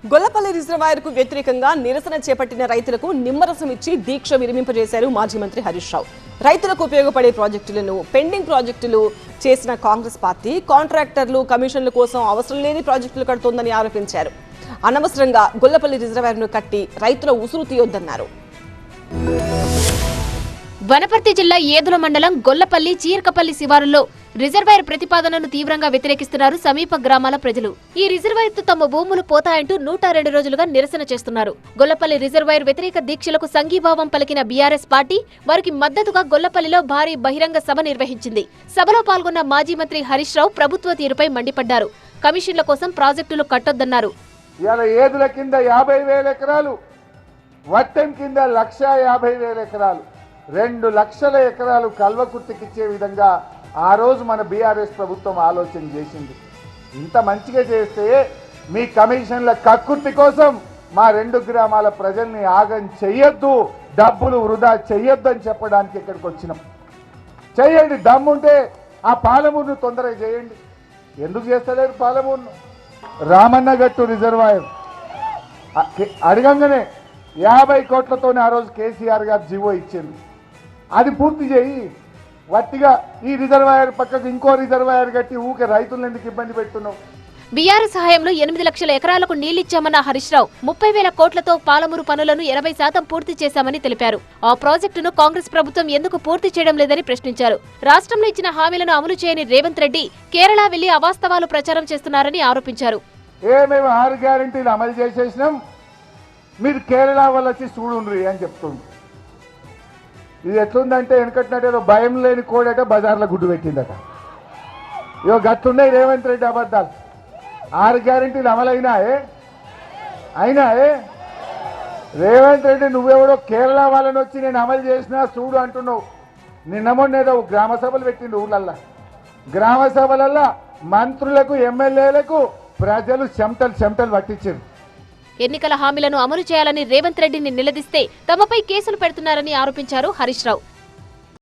గొల్లపల్లి రిజర్వాయర్కు వ్యతిరేకంగా నిరసన చేపట్టిన రైతులకు నిమ్మరసం ఇచ్చి దీక్ష విరమింపజేశారు మాజీ మంత్రి హరీష్ రావు. రైతులకు ఉపయోగపడే ప్రాజెక్టులను పెండింగ్ ప్రాజెక్టులు చేసిన కాంగ్రెస్ పార్టీ కాంట్రాక్టర్లు కమిషన్ల కోసం అవసరం లేని ప్రాజెక్టులు కడుతోందని ఆరోపించారు. అనవసరంగా గొల్లపల్లి రిజర్వాయర్ను కట్టి రైతుల ఉసురు తీయొద్దన్నారు. వనపర్తి జిల్లా ఏదుల మండలం గొల్లపల్లి చీర్కపల్లి శివారుల్లో రిజర్వాయర్ ప్రతిపాదనను తీవ్రంగా వ్యతిరేకిస్తున్నారు సమీప గ్రామాల ప్రజలు. ఈ రిజర్వాయర్తో తమ భూములు పోతాయంటూ 102 రోజులుగా నిరసన చేస్తున్నారు. గొల్లపల్లి రిజర్వాయర్ వ్యతిరేక దీక్షలకు సంఘీభావం పలికిన బీఆర్ఎస్ పార్టీ వారికి మద్దతుగా గొల్లపల్లిలో భారీ బహిరంగ సభ నిర్వహించింది. సభలో పాల్గొన్న మాజీ మంత్రి హరీష్ రావు ప్రభుత్వ తీరుపై మండిపడ్డారు. కమిషన్ల కోసం ప్రాజెక్టులు కట్టొద్దన్నారు. ఏదుల కింద 50,000 ఎకరాలు, వట్టెం కింద 1,50,000 ఎకరాలు, 2 లక్షల ఎకరాలు కల్వకుర్తికిచ్చే విధంగా ఆ రోజు మన బీఆర్ఎస్ ప్రభుత్వం ఆలోచన చేసింది. ఇంత మంచిగా చేస్తే మీ కమిషన్ల కక్కుర్తి కోసం మా 2 గ్రామాల ప్రజల్ని ఆగం చెయ్యొద్దు, డబ్బులు వృధా చెయ్యొద్దు అని చెప్పడానికి ఇక్కడికి వచ్చినాం. చేయండి, దమ్ముంటే ఆ పాలమూరును తొందరగా చేయండి. ఎందుకు చేస్తలేరు పాలమూరును? రామన్నగట్టు రిజర్వాయర్ అడగంగానే 50 కోట్లతోనే ఆ రోజు కేసీఆర్ గారు జీవో ఇచ్చింది. అది పూర్తి చేయి. వట్టిగా ఈ రిజర్వాయర్ పక్కకు ఇంకో రిజర్వాయర్ కట్టి ఊకే రైతులను ఎందుకు ఇబ్బంది పెడుతున్నావు? బీఆర్ఎస్ సహాయంలో 8 లక్షల ఎకరాలకు నీళ్లిచ్చామన్న హరీష్ రావు 30,000 కోట్లతో పాలమూరు పనులను 80% పూర్తి చేశామని తెలిపారు. ఆ ప్రాజెక్టును కాంగ్రెస్ ప్రభుత్వం ఎందుకు పూర్తి చేయడం లేదని ప్రశ్నించారు. రాష్ట్రంలో ఇచ్చిన హామీలను అమలు చేయని రేవంత్ రెడ్డి కేరళ వెళ్లి అవాస్తవాలు ప్రచారం చేస్తున్నారని ఆరోపించారు. మేము 6 గ్యారెంటీలు అమలు చేసేసినాం, మీరు కేరళ వల్ల వచ్చి చూడుండ్రి అని చెప్తుంది. ఇది ఎట్లుందంటే వెనకట్టినట్టు ఏదో భయం లేని కోడట బజార్లో గుడ్డు పెట్టిందట. ఇవో గట్లున్నాయి రేవంత్ రెడ్డి అబద్ధాలు. 6 గ్యారెంటీలు అమలైనాయే అయినాయే. రేవంత్ రెడ్డి నువ్వెవడో కేరళ వాళ్ళని వచ్చి నేను అమలు చేసినా చూడు అంటున్నావు. నిన్న మొన్న ఏదో గ్రామ సభలు పెట్టిండు ఊళ్ళల్లా. గ్రామ సభలల్లా మంత్రులకు ఎమ్మెల్యేలకు ప్రజలు చెమటలు పట్టించారు. ఎన్నికల హామీలను అమలు చేయాలని రేవంత్ రెడ్డిని నిలదీస్తే తమపై కేసులు పెడుతున్నారని ఆరోపించారు హరీష్ రావు.